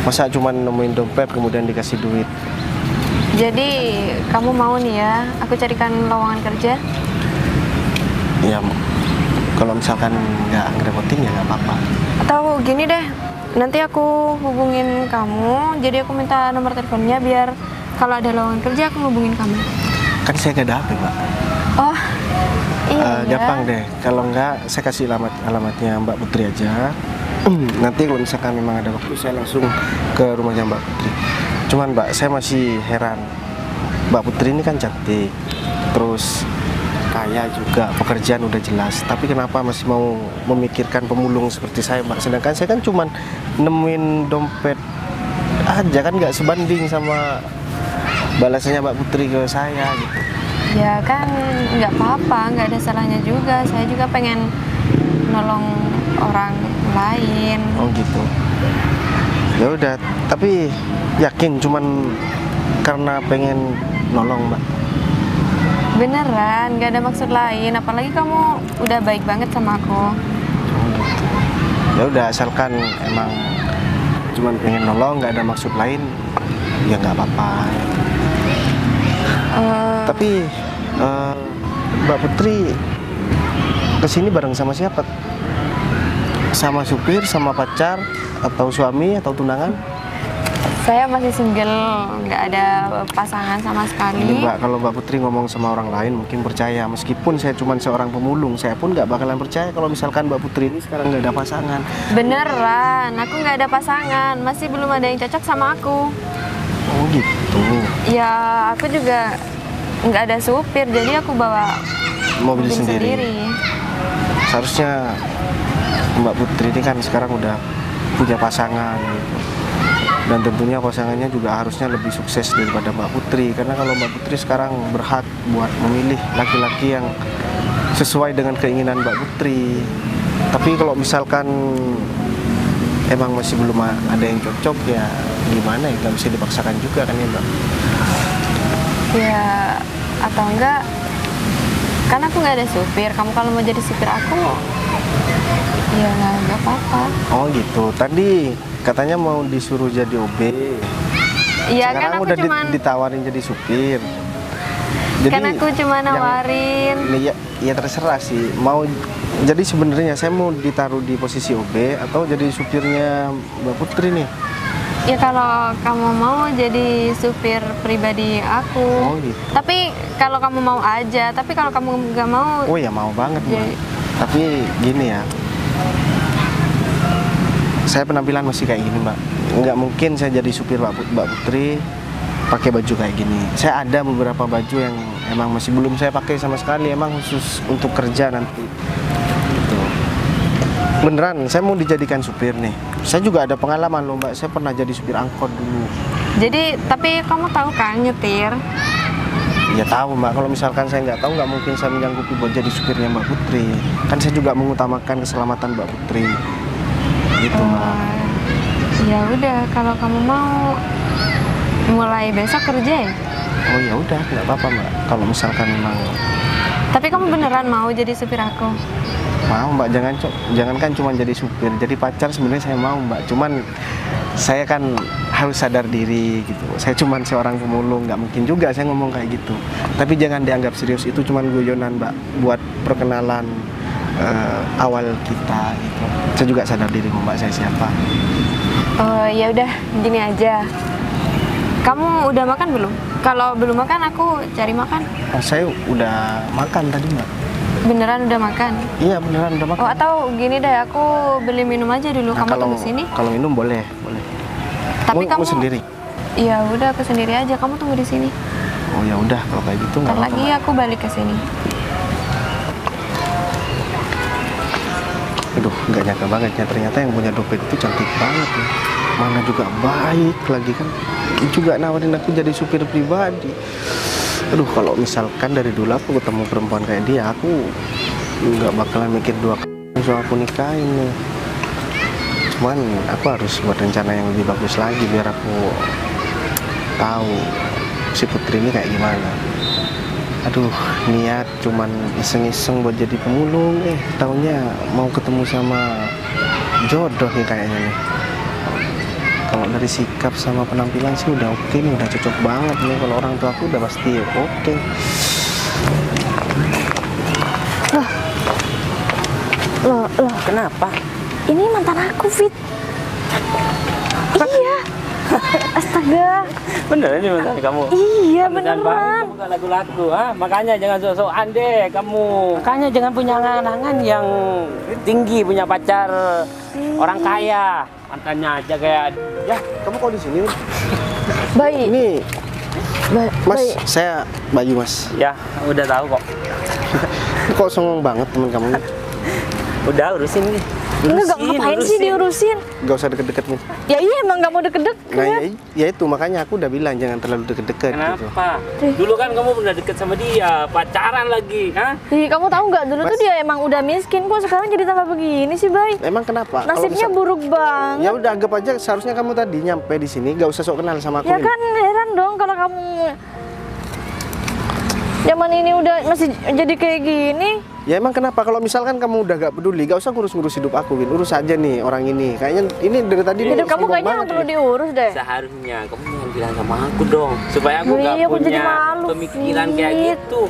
Masa cuma nemuin dompet kemudian dikasih duit? Jadi kamu mau nih ya, aku carikan lowongan kerja? Ya, kalau misalkan nggak ngerepotin ya nggak apa-apa. Atau gini deh, nanti aku hubungin kamu, jadi aku minta nomor teleponnya biar kalau ada lowongan kerja aku hubungin kamu. Kan saya nggak ada HP, Mbak. Oh, iya. Gampang deh. Kalau nggak, saya kasih alamatnya Mbak Putri aja. Nanti kalau misalkan memang ada waktu, saya langsung ke rumahnya Mbak Putri. Cuman Mbak, saya masih heran. Mbak Putri ini kan cantik, terus kaya juga, pekerjaan udah jelas. Tapi kenapa masih mau memikirkan pemulung seperti saya, Mbak? Sedangkan saya kan cuman nemuin dompet aja, kan nggak sebanding sama balasannya Mbak Putri ke saya gitu. Ya kan nggak apa-apa, nggak ada salahnya juga. Saya juga pengen nolong orang lain. Oh gitu. Ya udah, tapi yakin cuman karena pengen nolong, Mbak? Beneran, nggak ada maksud lain. Apalagi kamu udah baik banget sama aku. Oh gitu. Ya udah, asalkan emang cuman pengen nolong, nggak ada maksud lain, ya nggak apa-apa. Tapi Mbak Putri kesini bareng sama siapa? Sama supir, sama pacar, atau suami, atau tunangan? Saya masih single, nggak ada pasangan sama Ini sekali. Mbak, kalau Mbak Putri ngomong sama orang lain mungkin percaya. Meskipun saya cuma seorang pemulung, saya pun nggak bakalan percaya kalau misalkan Mbak Putri ini sekarang nggak ada pasangan. Beneran, aku nggak ada pasangan, masih belum ada yang cocok sama aku. Oh gitu. Ya, aku juga nggak ada supir, jadi aku bawa Mobil sendiri. Seharusnya Mbak Putri ini kan sekarang udah punya pasangan gitu. Dan tentunya pasangannya juga harusnya lebih sukses daripada Mbak Putri. Karena kalau Mbak Putri sekarang berhak buat memilih laki-laki yang sesuai dengan keinginan Mbak Putri. Tapi kalau misalkan emang masih belum ada yang cocok, ya gimana ya, nggak bisa dipaksakan juga kan ya Mbak. Ya, atau enggak, kan aku nggak ada supir. Kamu kalau mau jadi supir aku, ya nggak apa-apa. Oh gitu, tadi katanya mau disuruh jadi OB. Iya, kan Sekarang aku udah cuman ditawarin jadi supir. kan aku cuma yang- nawarin. ya terserah sih. Mau jadi sebenarnya saya mau ditaruh di posisi OB atau jadi supirnya Mbak Putri nih. Ya kalau kamu mau jadi supir pribadi aku. Oh gitu. Tapi kalau kamu mau aja, tapi kalau kamu nggak mau, Oh ya mau banget Mbak. Jadi- Tapi gini ya, saya penampilan masih kayak gini Mbak. Nggak mungkin saya jadi supir Mbak Putri pakai baju kayak gini. Saya ada beberapa baju yang emang masih belum saya pakai sama sekali, emang khusus untuk kerja nanti. Gitu. Beneran, saya mau dijadikan supir nih. Saya juga ada pengalaman loh Mbak, saya pernah jadi supir angkot dulu. jadi tapi kamu tahu kan nyetir? Ya tahu Mbak, kalau misalkan saya nggak tahu nggak mungkin saya menyanggupi buat jadi supirnya Mbak Putri. Kan saya juga mengutamakan keselamatan Mbak Putri. Gitu Mbak. Ya udah, kalau kamu mau mulai besok kerja ya. Oh ya udah, nggak apa-apa Mbak. Kalau misalkan memang Tapi kamu beneran mau jadi supir aku? mau Mbak, jangan kan cuma jadi supir, jadi pacar sebenarnya saya mau Mbak. Cuman saya kan harus sadar diri gitu. Saya cuman seorang pemulung, nggak mungkin juga saya ngomong kayak gitu. Tapi jangan dianggap serius, itu cuman guyonan Mbak, buat perkenalan awal kita gitu. Saya juga sadar diri Mbak, saya siapa. Oh ya udah, gini aja. Kamu udah makan belum? Kalau belum makan, aku cari makan. Oh, saya udah makan tadi Mbak. Beneran udah makan? Iya beneran udah makan. Oh atau gini deh, aku beli minum aja dulu. Nah, Kamu tunggu sini. Kalau minum boleh. Tapi mau kamu sendiri. Ya udah, aku sendiri aja. Kamu tunggu di sini. Oh ya udah, kalau kayak gitu nggak Ntar apa-apa. lagi Mbak. aku balik ke sini. Aduh, nggak nyangka banget ya, ternyata yang punya dompet itu cantik banget ya. Mana juga baik lagi kan. Dia juga nawarin aku jadi supir pribadi. Aduh, kalau misalkan dari dulu aku ketemu perempuan kayak dia, aku nggak bakalan mikir dua kali soal aku nikahin nih. Cuman aku harus buat rencana yang lebih bagus lagi biar aku tahu si Putri ini kayak gimana. Aduh, niat cuman iseng-iseng buat jadi pemulung, taunya mau ketemu sama jodoh nih kayaknya nih. Kalau dari sikap sama penampilan sih udah oke nih, udah cocok banget nih. Kalau orang tua aku udah pasti oke. Loh, Kenapa? ini mantan aku, Fit. Iya. Astaga. Beneran ini mantan kamu? Iya, Jangan beneran. banget buka lagu-lagu, makanya jangan sok-sokan deh kamu. Makanya jangan punya angan-angan yang tinggi, punya pacar orang kaya. Mantannya aja kayak Ya, kamu kok di sini? Baik. Ini Mas, Baik. saya Bayu Mas. ya udah tahu kok. Ini kok songong banget teman kamu ini? Udah urusin nih. Enggak ngapain sih diurusin? Gak usah deket-deket nih. Ya iya emang nggak mau deket-deket. Nah ya itu makanya aku udah bilang jangan terlalu deket-deket gitu. Kenapa? Dulu kan kamu pernah deket sama dia, pacaran lagi, hah? Ih, kamu tahu nggak dulu Mas. tuh dia emang udah miskin kok sekarang jadi tambah begini sih, Bay. Emang kenapa? Kalau Nasibnya misal- buruk banget. Ya udah anggap aja seharusnya kamu tadi nyampe di sini gak usah sok kenal sama aku. Ya nih. kan heran dong kalau kamu zaman ini udah masih jadi kayak gini. Ya emang kenapa? Kalau misalkan kamu udah gak peduli, gak usah ngurus-ngurus hidup aku, Win. Urus aja nih orang ini. Kayaknya ini dari tadi nih Hidup kamu sombong kayaknya banget nggak perlu nih. diurus deh. Seharusnya kamu jangan bilang sama aku dong, supaya aku Iya, gak aku jadi punya malu, pemikiran kayak Fit. gitu.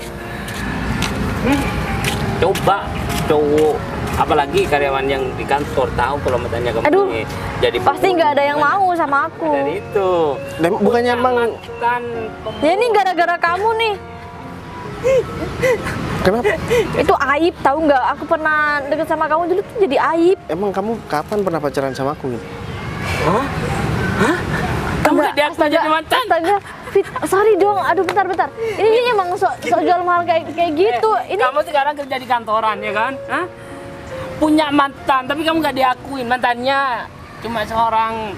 Coba cowok Apalagi karyawan yang di kantor tahu kalau mantannya kamu Aduh, ini jadi Pasti nggak ada yang mau sama aku. dari itu. Dan bukannya emang Mantan Ya ini gara-gara kamu nih. kenapa? Itu aib tahu nggak? Aku pernah deket sama kamu dulu tuh jadi aib. Emang kamu kapan pernah pacaran sama aku ini? kamu gak diakui jadi mantan. Astaga, Fit, sorry dong. Aduh, bentar. Ini emang sok jual mahal kayak gitu. Ini Kamu sekarang kerja di kantoran ya kan? Hah? Punya mantan, tapi kamu gak diakuin mantannya cuma seorang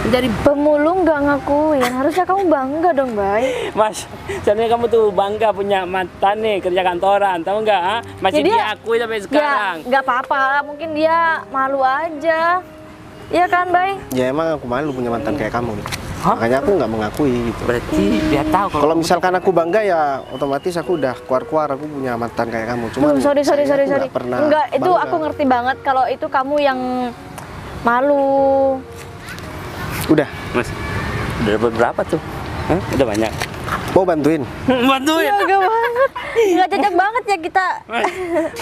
dari pemulung nggak ngakuin. Harusnya kamu bangga dong, Bay. Mas. Sebenarnya kamu tuh bangga punya mantan nih kerja kantoran, tahu nggak? Ha? Masih Jadi diakui sampai sekarang. Ya, nggak apa-apa. Mungkin dia malu aja. Iya kan, Bay? Ya emang aku malu punya mantan kayak kamu. Hah? Makanya aku nggak mengakui gitu. Berarti dia tahu Kalau misalkan aku bangga ya otomatis aku udah keluar aku punya mantan kayak kamu. Cuman Sorry. sayangnya aku nggak pernah Enggak, itu bangga. aku ngerti banget kalau itu kamu yang malu. Udah, Mas, udah dapat berapa tuh? Hah? Udah banyak. mau bantuin? Bantuin. Enggak banget. Nggak cocok banget ya kita. Mas,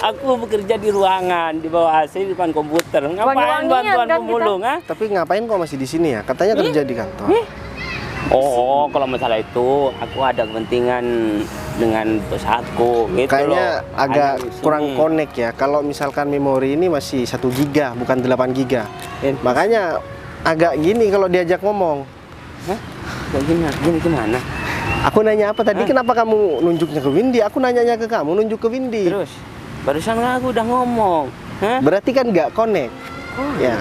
aku bekerja di ruangan di bawah AC di depan komputer. Ngapain Wangi-wangian bantuan kan pemulung, ha? Tapi ngapain kok masih di sini ya? Katanya kerja di kantor. Oh, kalau masalah itu aku ada kepentingan dengan bos aku gitu Kayaknya loh. agak Ada di sini. kurang connect ya. Kalau misalkan memori ini masih 1 giga, bukan 8 giga. Makanya agak gini kalau diajak ngomong. Hah? Kayak gini gimana? Aku nanya apa tadi? Kenapa kamu nunjuknya ke Windy? Aku nanyanya ke kamu, nunjuk ke Windy. Terus, barusan aku udah ngomong. Hah? Berarti kan nggak connect. Ya.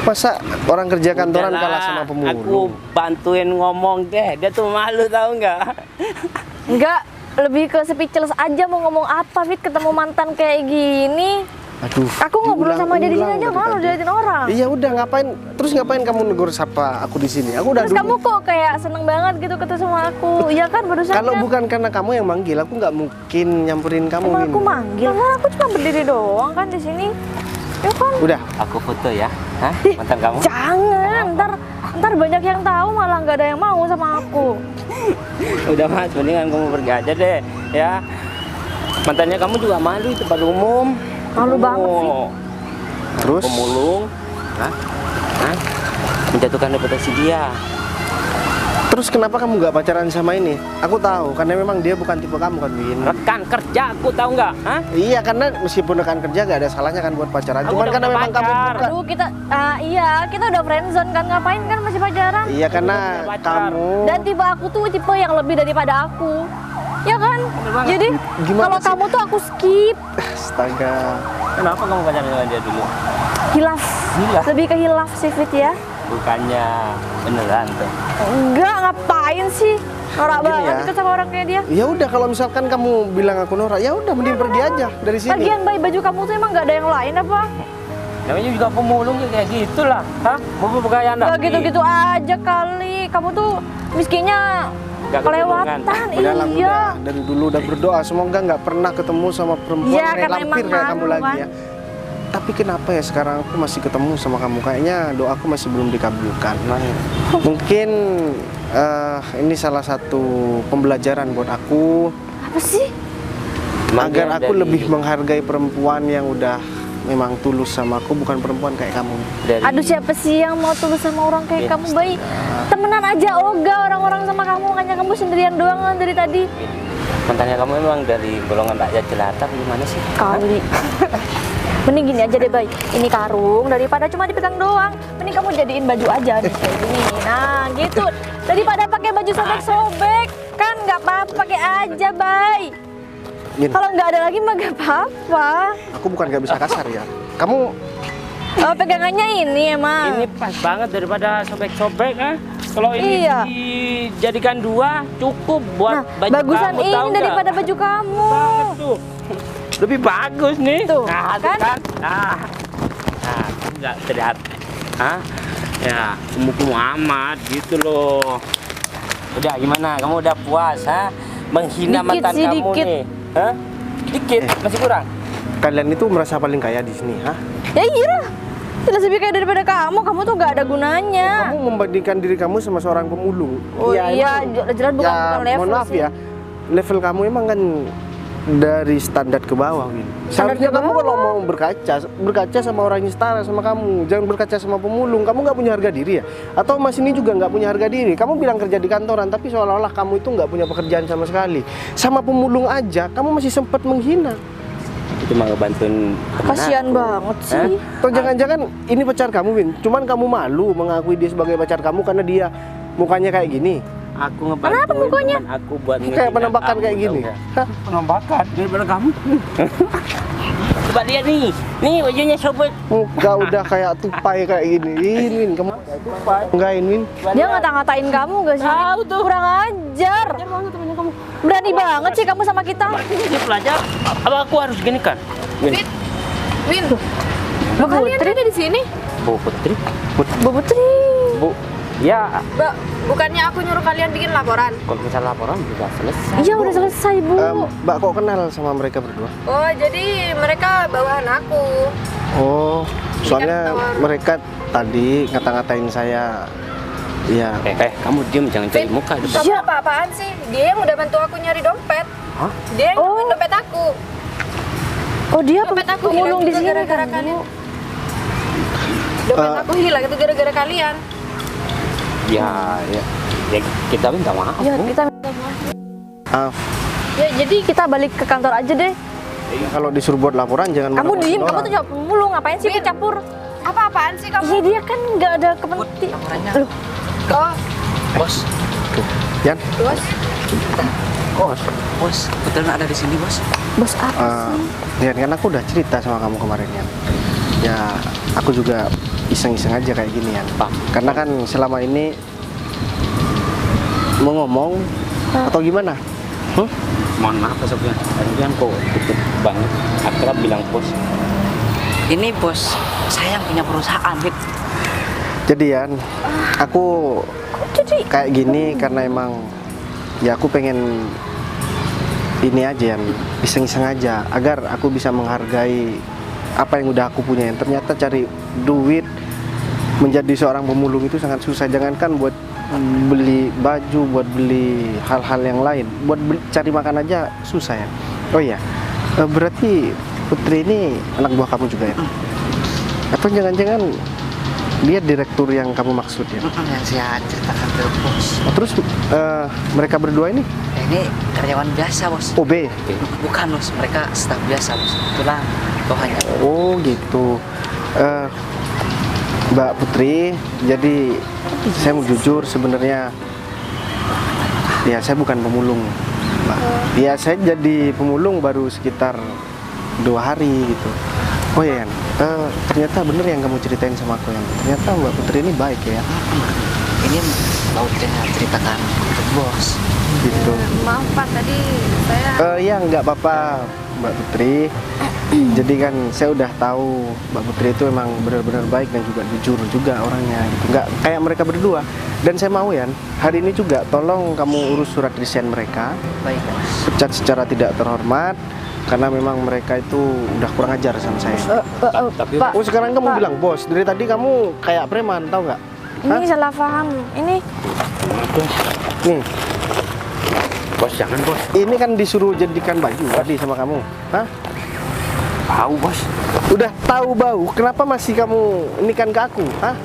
Masa orang kerja kantoran Udahlah, kalah sama Aku pemulung? bantuin ngomong deh. Dia tuh malu tahu nggak? Enggak, lebih ke speechless aja mau ngomong apa, Fit, ketemu mantan kayak gini. Aduh. Aku ngobrol sama dia di sini diulang-ulang aja dari malu tadi. diliatin orang. Iya udah ngapain? Terus ngapain kamu negur sapa aku di sini? Aku udah Terus kamu dulu. kok kayak seneng banget gitu ketemu sama aku. Iya kan barusan Kalau kan? bukan karena kamu yang manggil, aku nggak mungkin nyamperin kamu. Emang aku Win. manggil, kan aku cuma berdiri doang kan di sini. Ya kan? Udah. Aku foto ya. Hah? Mantan kamu? Jangan, ntar banyak yang tahu malah nggak ada yang mau sama aku. Udah Mas, mendingan kamu pergi aja deh, ya. Mantannya kamu juga malu di tempat umum. Malu banget sih. Terus? Pemulung, hah? Menjatuhkan reputasi dia. Terus kenapa kamu nggak pacaran sama ini? Aku tahu, karena memang dia bukan tipe kamu kan, Win. Rekan kerja aku tahu nggak? Hah? Iya, karena meskipun rekan kerja gak ada salahnya kan buat pacaran. Aku Cuman udah karena punya memang kamu pacar. bukan. Aduh iya kita udah friendzone kan, ngapain kan masih pacaran? Iya, karena udah punya pacar. kamu. Dan tipe aku tuh tipe yang lebih daripada aku. Ya kan? banget. Jadi Gimana kalau sih? kamu tuh aku skip. Astaga. Kenapa kamu pacaran sama dia dulu? Hilaf. Hilaf? Lebih ke hilaf sih, Fit ya. Bukannya beneran tuh. Enggak, ngapain sih? Norak Gini banget ya. deket sama orang kayak dia. Ya udah kalau misalkan kamu bilang aku norak, ya udah mending pergi aja dari sini. Lagian Bay, baju kamu tuh emang gak ada yang lain apa? Namanya juga pemulung ya kayak gitulah. Hah? Mau bergaya Gak gitu-gitu aja kali. Kamu tuh miskinnya Gak kelewatan. Udahlah, Iya. udah. Dari dulu udah berdoa semoga nggak pernah ketemu sama perempuan Iya, kayak karena lampir emang kayak kamu malu, lagi kan. ya. Tapi kenapa ya sekarang aku masih ketemu sama kamu? Kayaknya doaku masih belum dikabulkan. Mungkin ini salah satu pembelajaran buat aku Apa sih? agar aku lebih menghargai perempuan yang udah memang tulus sama aku, bukan perempuan kayak kamu. dari Aduh, siapa sih yang mau tulus sama orang kayak kamu, Bay? Temenan aja ogah orang-orang sama kamu, hanya kamu sendirian doang kan dari tadi. mantannya kamu emang dari golongan rakyat jelata gimana sih? Kali. Mending gini aja deh, Bay. Ini karung, daripada cuma dipegang doang, mending kamu jadiin baju aja nih kayak gini. Nah, gitu. Daripada pakai baju sobek-sobek, kan nggak apa-apa, pakai aja, Bay. Min, Kalau nggak ada lagi mah nggak apa-apa. aku bukan gak bisa kasar ya. Kamu Oh, pegangannya ini emang. Ini pas banget daripada sobek-sobek, ah. Kalau ini Iya. dijadikan dua cukup buat Nah, baju bagusan kamu, ini tahu nggak? daripada baju kamu. Banget tuh. Lebih bagus nih. Tuh, nah, kan? Nah, nggak terlihat. Hah? Ya, kumuh amat gitu loh. Udah gimana? Kamu udah puas, ha? Menghina Dikit mantan sih, kamu dikit. nih. Hah? Dikit, masih kurang. kalian itu merasa paling kaya di sini, ha? Ya iya. Jelas lebih kayak daripada kamu tuh nggak ada gunanya. Kamu membandingkan diri kamu sama seorang pemulung. Oh iya, emang- jelas bukan ya, level mohon maaf sih. ya, level kamu emang kan dari standar ke bawah, Win. Seharusnya kamu kalau mau berkaca sama orang yang setara sama kamu, jangan berkaca sama pemulung. Kamu nggak punya harga diri ya? Atau Mas ini juga nggak punya harga diri? Kamu bilang kerja di kantoran, tapi seolah-olah kamu itu nggak punya pekerjaan sama sekali. Sama pemulung aja, kamu masih sempat menghina. Itu mau ngebantuin temen Kasihan aku. banget sih. Atau jangan-jangan ini pacar kamu, Win? Cuman kamu malu mengakui dia sebagai pacar kamu karena dia mukanya kayak gini. Aku ngebantuin temen aku buat Kayak ngehina penampakan kamu, kayak tau gini. nggak? Hah? Penampakan daripada kamu. Coba lihat nih bajunya sobek. Muka udah kayak tupai kayak gini. Win, kamu enggak Win. Dia ngata-ngatain kamu gak sih? Tahu tuh. Kurang ajar. Berani banget sih kamu sama kita. Dia pelajar. Apa aku harus gini kan? Win. Win, Bu kalian ada di sini? Bu Putri. Bu Putri. Bu. Ya, Mbak, bukannya aku nyuruh kalian bikin laporan? kalau misalnya laporan sudah selesai. Iya udah selesai Bu. Mbak kok kenal sama mereka berdua? Oh, jadi mereka bawahan aku. Oh, soalnya tawar. mereka tadi ngata-ngatain saya. Iya. Kamu diam jangan cari muka. Kamu apa-apaan sih? Dia yang udah bantu aku nyari dompet. Hah? Dia yang nemuin dompet aku. Oh dia Dompet aku pemulung di hilang sini gara-gara kan kalian. Bu. Dompet aku hilang itu gara-gara kalian. Ya, kita minta maaf. Ya Bu. kita minta maaf. Maaf. Ya jadi kita balik ke kantor aja deh. Kalau disuruh buat laporan jangan Kamu marah-marah diem, kamu orang. tuh jawab pemulung, ngapain sih ikut campur? Apa-apaan sih kamu? Iya dia kan nggak ada kepentingan. Loh, Oh, Bos, Yan, bos. bos, kebetulan ada di sini bos. bos apa sih? Yan kan aku udah cerita sama kamu kemarin Yan. Ya, aku juga iseng-iseng aja kayak gini Yan. Karena kan selama ini mau ngomong atau gimana? Mohon maaf sebelumnya. Kalian kok tutup banget. Akrab bilang bos. Ini bos, saya yang punya perusahaan, Win. Jadi Yan, aku kayak gini karena emang ya aku pengen ini aja Yan, iseng-iseng aja agar aku bisa menghargai apa yang udah aku punya. Yang ternyata cari duit menjadi seorang pemulung itu sangat susah, jangankan buat beli baju, buat beli hal-hal yang lain, buat cari makan aja susah ya. Oh iya, berarti Putri ini anak buah kamu juga ya? Atau jangan-jangan dia direktur yang kamu maksud ya? Yang saya ceritakan ke bos. Oh, terus mereka berdua ini Ini karyawan biasa bos. OB? Bukan bos, mereka staf biasa bos. Itulah bawahannya. Oh gitu. Mbak Putri, jadi saya mau jujur sebenarnya ya saya bukan pemulung, Mbak. Ya saya jadi pemulung baru sekitar 2 hari gitu. Oh ya Yan, ternyata bener yang kamu ceritain sama aku Yan. Ternyata Mbak Putri ini baik ya. Ini mau ceritakan ke bos. Gitu. Maaf Pak, tadi saya Ya nggak apa-apa Mbak Putri. Jadi kan saya udah tahu Mbak Putri itu emang benar-benar baik dan juga jujur juga orangnya gitu. Nggak kayak mereka berdua. Dan saya mau Yan, hari ini juga tolong kamu urus surat resign mereka. Baik bos. Pecat secara tidak terhormat karena memang mereka itu udah kurang ajar sama saya. Tapi Pak, Oh sekarang kamu bilang bos, dari tadi kamu kayak preman, tahu nggak? ini salah paham. Ini Nih, bos jangan bos. ini kan disuruh jadikan baju tadi sama kamu. Hah? Tahu bos. Udah tahu bau, kenapa masih kamu ini kan ke aku? Hah?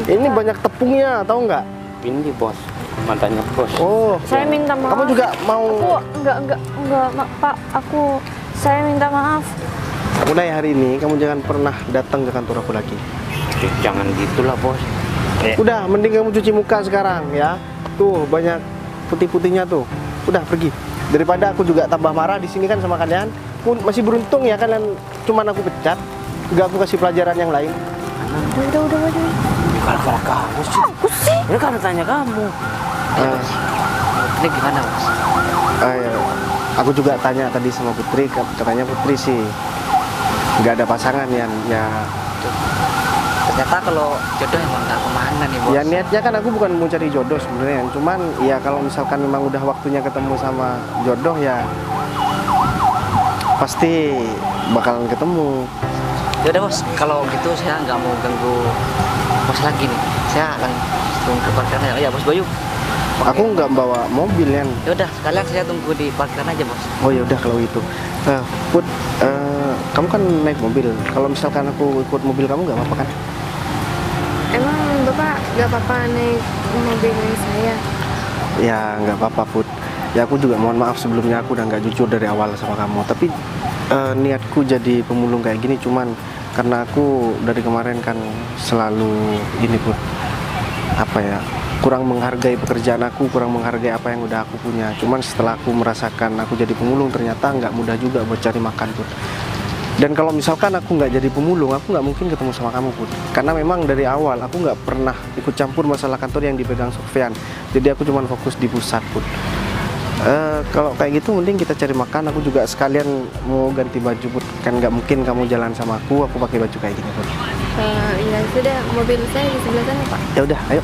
Ini banyak tepungnya, tahu nggak? Ini bos. Matanya bos. Oh, saya minta maaf. kamu juga mau Enggak, Pak. Saya minta maaf. mulai hari ini kamu jangan pernah datang ke kantor aku lagi. Jangan gitulah bos. Udah, mending kamu cuci muka sekarang ya. Tuh banyak putih-putihnya tuh. Udah pergi. Daripada aku juga tambah marah di sini kan sama kalian. Masih beruntung ya kalian cuman aku pecat, nggak aku kasih pelajaran yang lain. Udah. Gara-gara kamu sih. Aku sih. Ini kan tanya kamu. Ini gimana bos? Ya, aku juga tanya tadi sama Putri, katanya Putri sih nggak ada pasangan ya. Ternyata kalau jodoh emang nggak kemana nih bos. Ya niatnya kan aku bukan mau cari jodoh sebenarnya, cuman ya kalau misalkan memang udah waktunya ketemu sama jodoh ya pasti bakalan ketemu. Yaudah bos, kalau gitu saya nggak mau ganggu bos lagi nih. Saya langsung ke parkiran ya bos Bayu. Aku nggak bawa mobil kan. Ya udah, sekalian saya tunggu di parkiran aja, Bos. Oh ya udah kalau itu. Put, kamu kan naik mobil. Kalau misalkan aku ikut mobil kamu nggak apa-apa kan? Emang Bapak gak apa-apa naik mobil saya? Ya nggak apa-apa Put. Ya aku juga mohon maaf sebelumnya, aku udah nggak jujur dari awal sama kamu. Tapi niatku jadi pemulung kayak gini cuman karena aku dari kemarin kan selalu gini Put. Apa ya? Kurang menghargai pekerjaan aku, kurang menghargai apa yang udah aku punya. Cuman setelah aku merasakan aku jadi pemulung, ternyata nggak mudah juga buat cari makan Put. Dan kalau misalkan aku nggak jadi pemulung, aku nggak mungkin ketemu sama kamu Put. Karena memang dari awal aku nggak pernah ikut campur masalah kantor yang dipegang Sofyan. Jadi aku cuma fokus di pusat Put. Kalau kayak gitu mending kita cari makan. Aku juga sekalian mau ganti baju Put. Kan nggak mungkin kamu jalan sama aku pakai baju kayak gini Put. Ya sudah, mobil saya di sebelah sana Pak. Ya udah, ayo.